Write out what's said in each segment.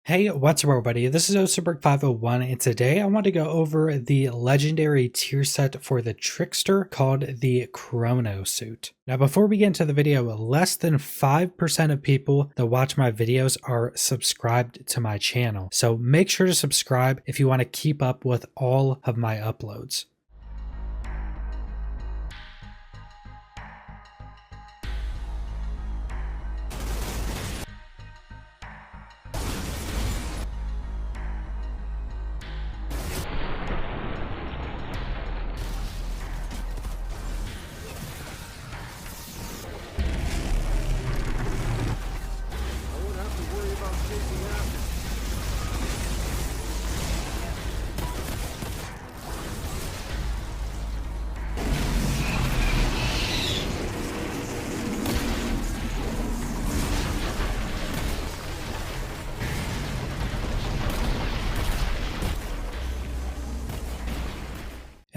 Hey, what's up everybody? This is Osterberg501 and today I want to go over the legendary tier set for the Trickster called the Chronosuit. Now before we get into the video, less than 5% of people that watch my videos are subscribed to my channel. So make sure to subscribe if you want to keep up with all of my uploads.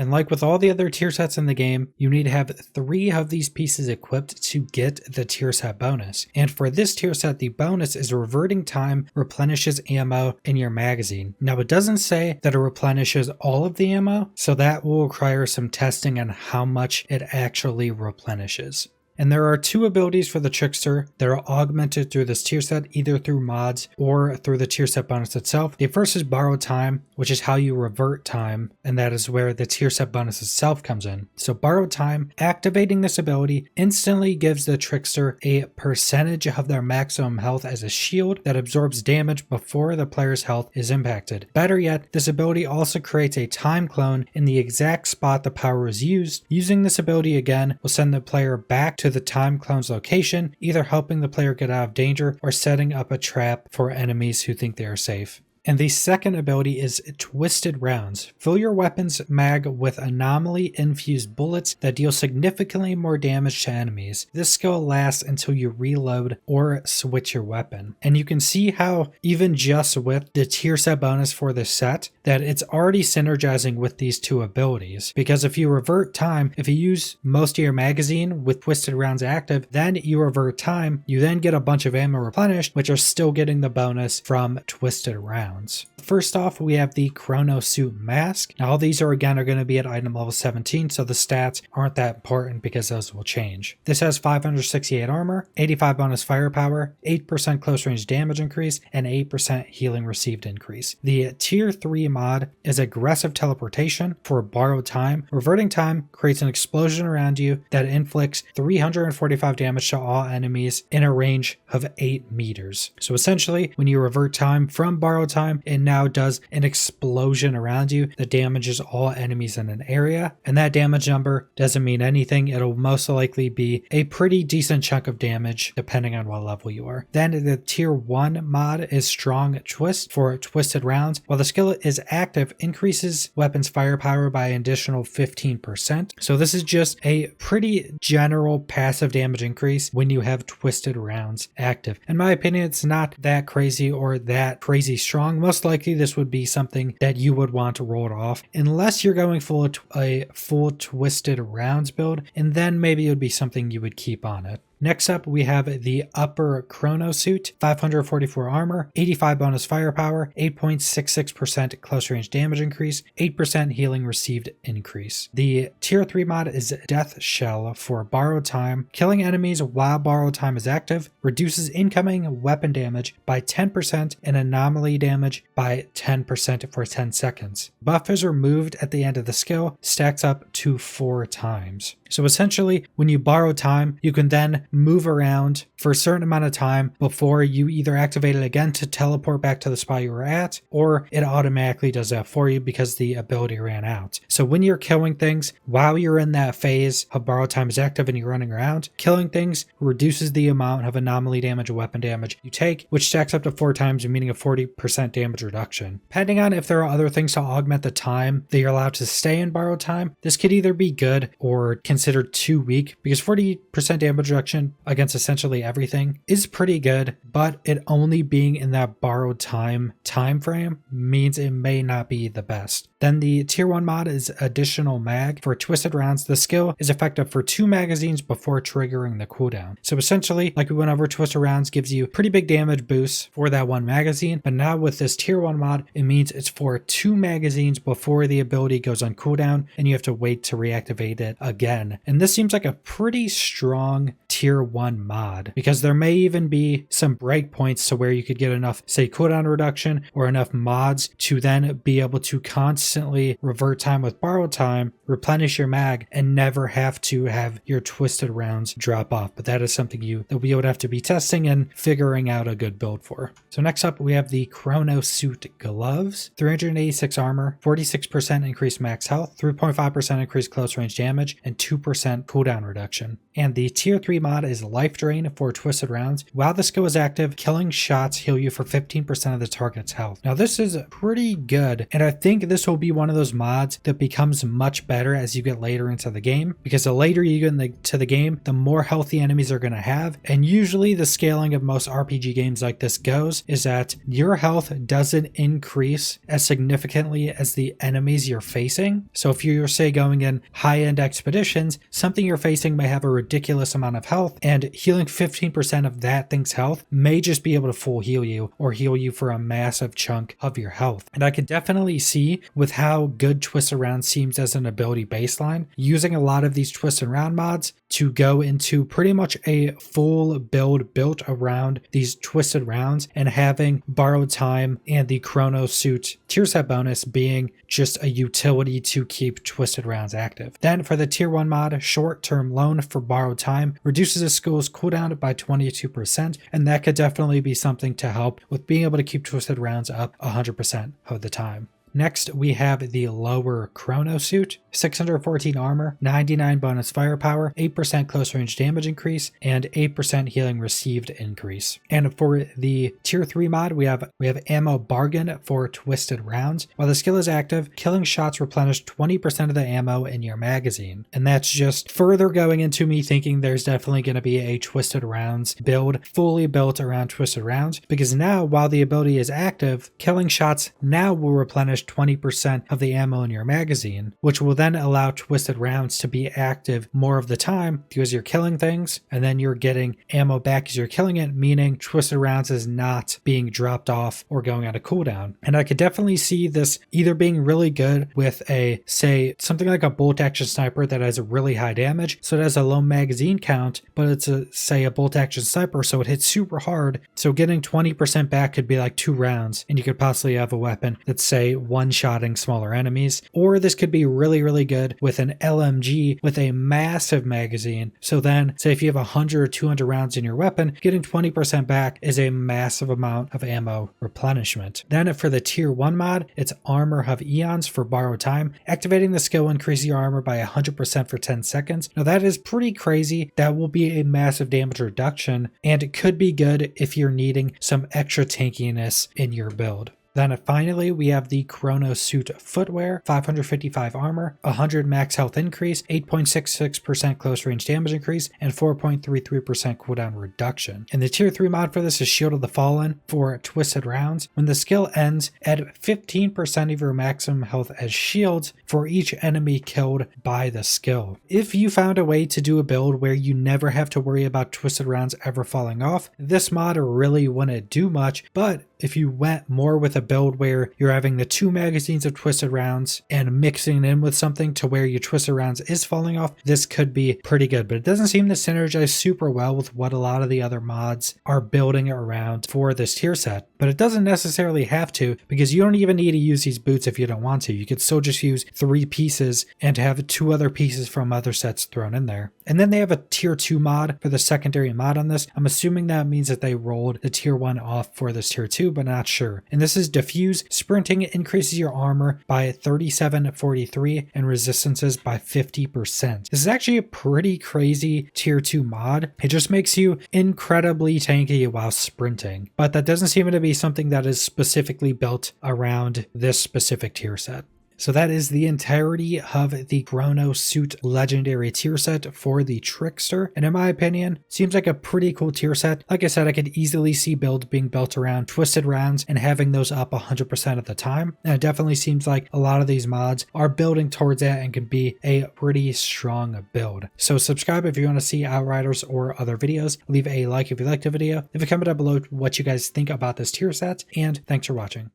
And like with all the other tier sets in the game, you need to have 3 of these pieces equipped to get the tier set bonus. And for this tier set, the bonus is reverting time replenishes ammo in your magazine. Now it doesn't say that it replenishes all of the ammo, so that will require some testing on how much it actually replenishes. And there are 2 abilities for the Trickster that are augmented through this tier set, either through mods or through the tier set bonus itself. The first is Borrowed Time, which is how you revert time, and that is where the tier set bonus itself comes in. So Borrowed Time, activating this ability instantly gives the Trickster a percentage of their maximum health as a shield that absorbs damage before the player's health is impacted. Better yet, this ability also creates a time clone in the exact spot the power is used. Using this ability again will send the player back to the time clone's location, either helping the player get out of danger or setting up a trap for enemies who think they are safe. And the second ability is Twisted Rounds. Fill your weapon's mag with anomaly-infused bullets that deal significantly more damage to enemies. This skill lasts until you reload or switch your weapon. And you can see how, even just with the tier set bonus for this set, that it's already synergizing with these 2 abilities. Because if you revert time, if you use most of your magazine with Twisted Rounds active, then you revert time, you then get a bunch of ammo replenished, which are still getting the bonus from Twisted Rounds. First off, we have the Chronosuit mask. Now all these are going to be at item level 17, so the stats aren't that important because those will change. This has 568 armor, 85 bonus firepower, 8% close range damage increase, and 8% healing received increase. The tier 3 mod is aggressive teleportation for Borrowed Time. Reverting time creates an explosion around you that inflicts 345 damage to all enemies in a range of 8 meters. So essentially, when you revert time from Borrowed Time, it now does an explosion around you that damages all enemies in an area, and that damage number doesn't mean anything. It'll most likely be a pretty decent chunk of damage depending on what level you are. Then the tier 1 mod is Strong Twist for Twisted Rounds. While the skill is active, increases weapons firepower by an additional 15%. So this is just a pretty general passive damage increase when you have Twisted Rounds active. In my opinion, it's not that crazy or that crazy strong. Most likely this would be something that you would want to roll it off unless you're going for a full Twisted Rounds build, and then maybe it would be something you would keep on it. Next up, we have the upper Chronosuit, 544 armor, 85 bonus firepower, 8.66% close range damage increase, 8% healing received increase. The tier 3 mod is Death Shell for Borrowed Time. Killing enemies while Borrowed Time is active reduces incoming weapon damage by 10% and anomaly damage by 10% for 10 seconds. Buff is removed at the end of the skill, stacks up to 4 times. So essentially, when you borrow time, you can then move around for a certain amount of time before you either activate it again to teleport back to the spot you were at, or it automatically does that for you because the ability ran out. So when you're killing things, while you're in that phase of borrowed time is active and you're running around, killing things reduces the amount of anomaly damage or weapon damage you take, which stacks up to 4 times, meaning a 40% damage reduction. Depending on if there are other things to augment the time that you're allowed to stay in borrowed time, this could either be good or considered too weak, because 40% damage reduction against essentially everything is pretty good, but it only being in that borrowed time frame means it may not be the best. Then the tier 1 mod is additional mag for twisted rounds. The skill is effective for 2 magazines before triggering the cooldown. So essentially, like we went over, twisted rounds gives you pretty big damage boosts for that 1 magazine, but now with this tier 1 mod, it means it's for 2 magazines before the ability goes on cooldown, and you have to wait to reactivate it again. And this seems like a pretty strong tier 1 mod, because there may even be some breakpoints to where you could get enough, say, cooldown reduction or enough mods to then be able to constantly revert time with borrowed time, replenish your mag, and never have to have your twisted rounds drop off. But that is something that we would have to be testing and figuring out a good build for. So next up, we have the Chronosuit gloves. 386 armor, 46% increased max health, 3.5% increased close range damage, and 2% cooldown reduction. And the tier 3 mod is life drain for twisted rounds. While the skill is active, killing shots heal you for 15% of the target's health. Now this is pretty good, and I think this will be one of those mods that becomes much better as you get later into the game, because the later you get into the game, the more health the enemies are going to have. And usually the scaling of most RPG games like this goes is that your health doesn't increase as significantly as the enemies you're facing. So if you're, say, going in high-end expeditions, something you're facing may have a ridiculous amount of health, and healing 15% of that thing's health may just be able to full heal you or heal you for a massive chunk of your health. And I could definitely see with how good Twisted Round seems as an ability baseline, using a lot of these Twisted Round mods to go into pretty much a full build built around these Twisted Rounds, and having borrowed time and the Chronosuit tier set bonus being just a utility to keep Twisted Rounds active. Then for the tier 1 mod, short-term loan for borrowed time reduces the skill's cooldown by 22%, and that could definitely be something to help with being able to keep Twisted Rounds up 100% of the time. Next, we have the lower Chronosuit, 614 armor, 99 bonus firepower, 8% close range damage increase, and 8% healing received increase. And for the tier 3 mod, we have ammo bargain for twisted rounds. While the skill is active, killing shots replenish 20% of the ammo in your magazine. And that's just further going into me thinking there's definitely going to be a twisted rounds build fully built around twisted rounds, because now while the ability is active, killing shots now will replenish 20% of the ammo in your magazine, which will then allow twisted rounds to be active more of the time because you're killing things and then you're getting ammo back as you're killing it, meaning twisted rounds is not being dropped off or going out of cooldown. And I could definitely see this either being really good with a, say, something like a bolt action sniper that has a really high damage, so it has a low magazine count, but it's a bolt action sniper, so it hits super hard. So getting 20% back could be like 2 rounds, and you could possibly have a weapon that's, say, one-shotting smaller enemies. Or this could be really, really good with an LMG with a massive magazine. So then, say if you have 100 or 200 rounds in your weapon, getting 20% back is a massive amount of ammo replenishment. Then for the tier 1 mod, it's Armor of Eons for borrowed time. Activating the skill will increase your armor by 100% for 10 seconds. Now that is pretty crazy. That will be a massive damage reduction, and it could be good if you're needing some extra tankiness in your build. Then finally, we have the Chronosuit footwear, 555 armor, 100 max health increase, 8.66% close range damage increase, and 4.33% cooldown reduction. And the tier 3 mod for this is Shield of the Fallen for twisted rounds. When the skill ends, add 15% of your maximum health as shields for each enemy killed by the skill. If you found a way to do a build where you never have to worry about twisted rounds ever falling off, this mod really wouldn't do much, but if you went more with a build where you're having the 2 magazines of twisted rounds and mixing it in with something to where your twisted rounds is falling off, this could be pretty good. But it doesn't seem to synergize super well with what a lot of the other mods are building around for this tier set. But it doesn't necessarily have to, because you don't even need to use these boots if you don't want to. You could still just use 3 pieces and have 2 other pieces from other sets thrown in there. And then they have a tier 2 mod for the secondary mod on this. I'm assuming that means that they rolled the tier 1 off for this tier 2, but not sure. And this is Diffuse. Sprinting increases your armor by 37.43 and resistances by 50%. This is actually a pretty crazy tier 2 mod. It just makes you incredibly tanky while sprinting, but that doesn't seem to be something that is specifically built around this specific tier set. So that is the entirety of the Chronosuit legendary tier set for the Trickster, and in my opinion, seems like a pretty cool tier set. Like I said, I could easily see build being built around twisted rounds and having those up 100% of the time, and it definitely seems like a lot of these mods are building towards that and can be a pretty strong build. So subscribe if you want to see Outriders or other videos. Leave a like if you liked the video. Leave a comment down below what you guys think about this tier set, and thanks for watching.